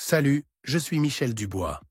Salut, je suis Michel Dubois.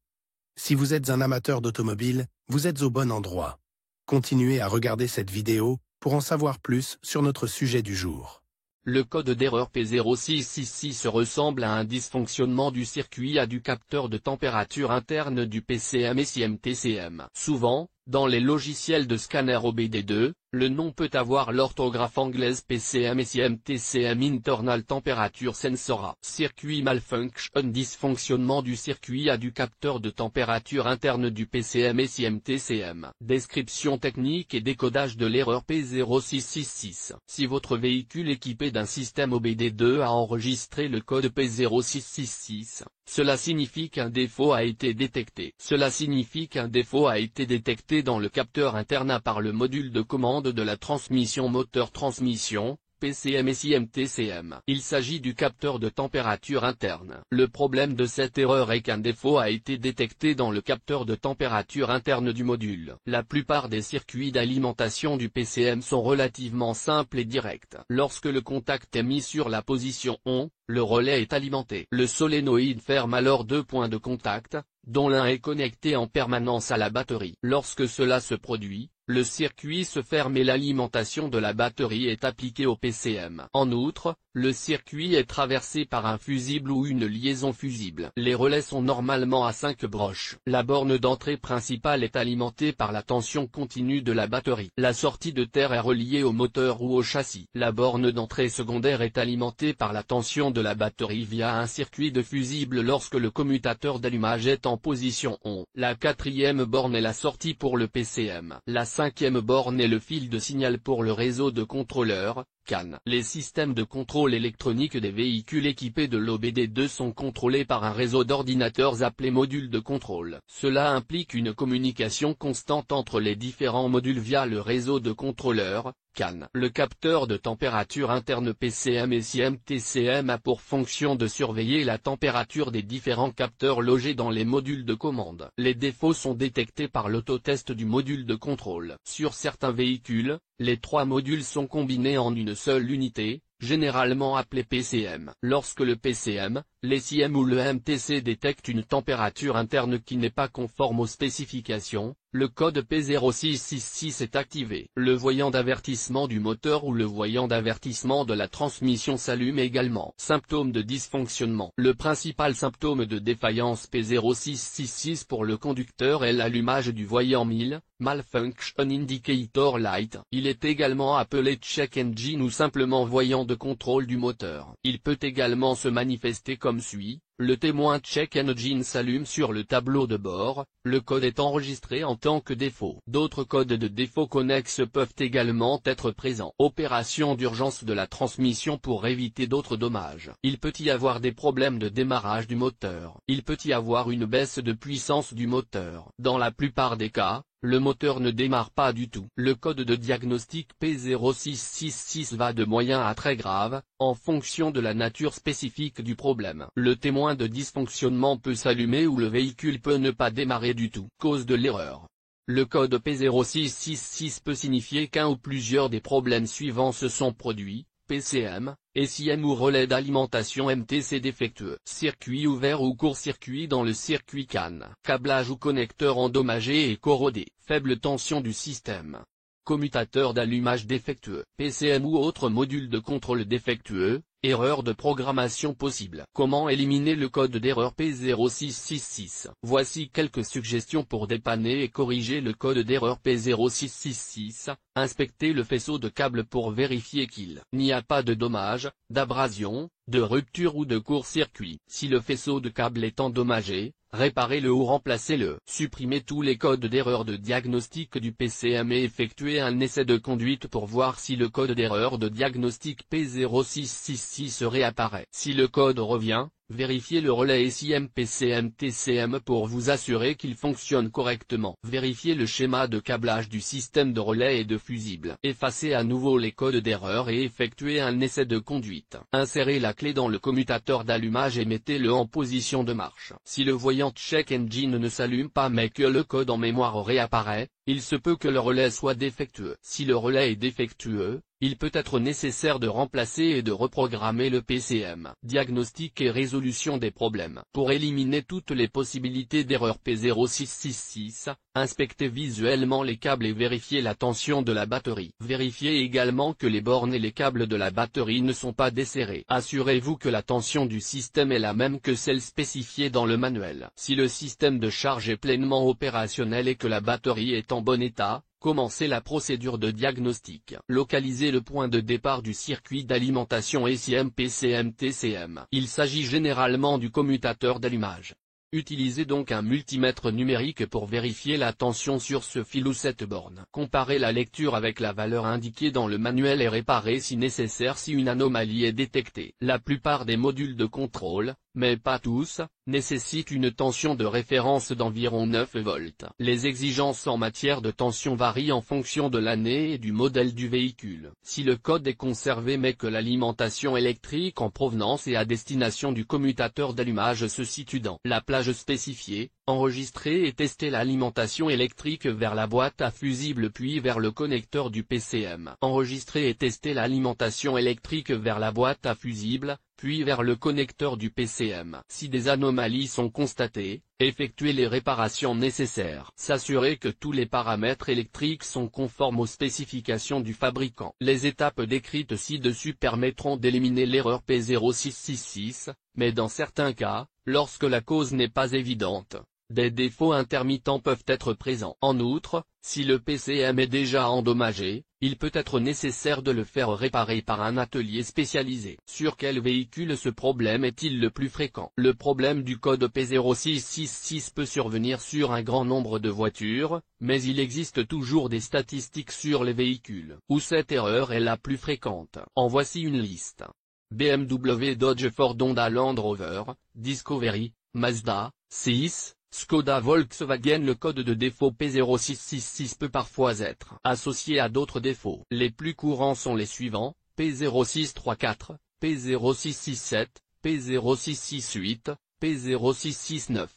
Si vous êtes un amateur d'automobile, vous êtes au bon endroit. Continuez à regarder cette vidéo pour en savoir plus sur notre sujet du jour. Le code d'erreur P0666 ressemble à un dysfonctionnement du circuit A du capteur de température interne du PCM et SIM-TCM. Souvent, dans les logiciels de scanner OBD2, le nom peut avoir l'orthographe anglaise PCM et SIM-TCM Internal Temperature Sensor. Circuit malfunction, dysfonctionnement du circuit A du capteur de température interne du PCM et SIM-TCM. Description technique et décodage de l'erreur P0666. Si votre véhicule équipé d'un système OBD2 a enregistré le code P0666, cela signifie qu'un défaut a été détecté. Cela signifie qu'un défaut a été détecté dans le capteur interne par le module de commande de la transmission moteur-transmission, PCM et SIM-TCM. Il s'agit du capteur de température interne. Le problème de cette erreur est qu'un défaut a été détecté dans le capteur de température interne du module. La plupart des circuits d'alimentation du PCM sont relativement simples et directs. Lorsque le contact est mis sur la position ON, le relais est alimenté. Le solénoïde ferme alors deux points de contact, dont l'un est connecté en permanence à la batterie. Lorsque cela se produit, le circuit se ferme et l'alimentation de la batterie est appliquée au PCM. En outre, le circuit est traversé par un fusible ou une liaison fusible. Les relais sont normalement à 5 broches. La borne d'entrée principale est alimentée par la tension continue de la batterie. La sortie de terre est reliée au moteur ou au châssis. La borne d'entrée secondaire est alimentée par la tension de la batterie via un circuit de fusible lorsque le commutateur d'allumage est en position ON. La quatrième borne est la sortie pour le PCM. La cinquième borne est le fil de signal pour le réseau de contrôleurs, CAN. Les systèmes de contrôle électronique des véhicules équipés de l'OBD2 sont contrôlés par un réseau d'ordinateurs appelé module de contrôle. Cela implique une communication constante entre les différents modules via le réseau de contrôleurs, CAN. Le capteur de température interne PCM et SIM-TCM a pour fonction de surveiller la température des différents capteurs logés dans les modules de commande. Les défauts sont détectés par l'autotest du module de contrôle. Sur certains véhicules, les trois modules sont combinés en une seule unité, généralement appelée PCM. Lorsque le PCM, les SIM ou le MTC détectent une température interne qui n'est pas conforme aux spécifications, le code P0666 est activé. Le voyant d'avertissement du moteur ou le voyant d'avertissement de la transmission s'allume également. Symptômes de dysfonctionnement. Le principal symptôme de défaillance P0666 pour le conducteur est l'allumage du voyant 1000, Malfunction Indicator Light. Il est également appelé check engine ou simplement voyant de contrôle du moteur. Il peut également se manifester comme suit. Le témoin check engine s'allume sur le tableau de bord, le code est enregistré en tant que défaut. D'autres codes de défaut connexes peuvent également être présents. Opération d'urgence de la transmission pour éviter d'autres dommages. Il peut y avoir des problèmes de démarrage du moteur. Il peut y avoir une baisse de puissance du moteur. Dans la plupart des cas, le moteur ne démarre pas du tout. Le code de diagnostic P0666 va de moyen à très grave, en fonction de la nature spécifique du problème. Le témoin de dysfonctionnement peut s'allumer ou le véhicule peut ne pas démarrer du tout. Cause de l'erreur. Le code P0666 peut signifier qu'un ou plusieurs des problèmes suivants se sont produits. PCM, SIM ou relais d'alimentation MTC défectueux. Circuit ouvert ou court-circuit dans le circuit CAN. Câblage ou connecteur endommagé et corrodé. Faible tension du système. Commutateur d'allumage défectueux. PCM ou autre module de contrôle défectueux. Erreur de programmation possible. Comment éliminer le code d'erreur P0666? Voici quelques suggestions pour dépanner et corriger le code d'erreur P0666. Inspectez le faisceau de câble pour vérifier qu'il n'y a pas de dommages, d'abrasion, de rupture ou de court-circuit. Si le faisceau de câble est endommagé, réparez-le ou remplacez-le. Supprimez tous les codes d'erreur de diagnostic du PCM et effectuez un essai de conduite pour voir si le code d'erreur de diagnostic P0666 réapparaît. Si le code revient, vérifiez le relais SIM PCM TCM pour vous assurer qu'il fonctionne correctement. Vérifiez le schéma de câblage du système de relais et de fusible. Effacez à nouveau les codes d'erreur et effectuez un essai de conduite. Insérez la clé dans le commutateur d'allumage et mettez-le en position de marche. Si le voyant check engine ne s'allume pas mais que le code en mémoire réapparaît, il se peut que le relais soit défectueux. Si le relais est défectueux, il peut être nécessaire de remplacer et de reprogrammer le PCM. Diagnostic et résolution des problèmes. Pour éliminer toutes les possibilités d'erreur P0666, inspectez visuellement les câbles et vérifiez la tension de la batterie. Vérifiez également que les bornes et les câbles de la batterie ne sont pas desserrés. Assurez-vous que la tension du système est la même que celle spécifiée dans le manuel. Si le système de charge est pleinement opérationnel et que la batterie est en bon état, commencez la procédure de diagnostic. Localisez le point de départ du circuit d'alimentation SIM-PCM-TCM. Il s'agit généralement du commutateur d'allumage. Utilisez donc un multimètre numérique pour vérifier la tension sur ce fil ou cette borne. Comparez la lecture avec la valeur indiquée dans le manuel et réparez si nécessaire si une anomalie est détectée. La plupart des modules de contrôle, mais pas tous, nécessitent une tension de référence d'environ 9 volts. Les exigences en matière de tension varient en fonction de l'année et du modèle du véhicule. Si le code est conservé mais que l'alimentation électrique en provenance et à destination du commutateur d'allumage se situe dans la plage spécifiée, enregistrez et testez l'alimentation électrique vers la boîte à fusible puis vers le connecteur du PCM. Enregistrez et testez l'alimentation électrique vers la boîte à fusible, puis vers le connecteur du PCM. Si des anomalies sont constatées, effectuez les réparations nécessaires. S'assurer que tous les paramètres électriques sont conformes aux spécifications du fabricant. Les étapes décrites ci-dessus permettront d'éliminer l'erreur P0666, mais dans certains cas, lorsque la cause n'est pas évidente, des défauts intermittents peuvent être présents. En outre, si le PCM est déjà endommagé, il peut être nécessaire de le faire réparer par un atelier spécialisé. Sur quel véhicule ce problème est-il le plus fréquent? Le problème du code P0666 peut survenir sur un grand nombre de voitures, mais il existe toujours des statistiques sur les véhicules où cette erreur est la plus fréquente. En voici une liste. BMW, Dodge, Ford, Honda, Land Rover, Discovery, Mazda, 6, Skoda, Volkswagen. Le code de défaut P0666 peut parfois être associé à d'autres défauts. Les plus courants sont les suivants: P0634, P0667, P0668, P0669.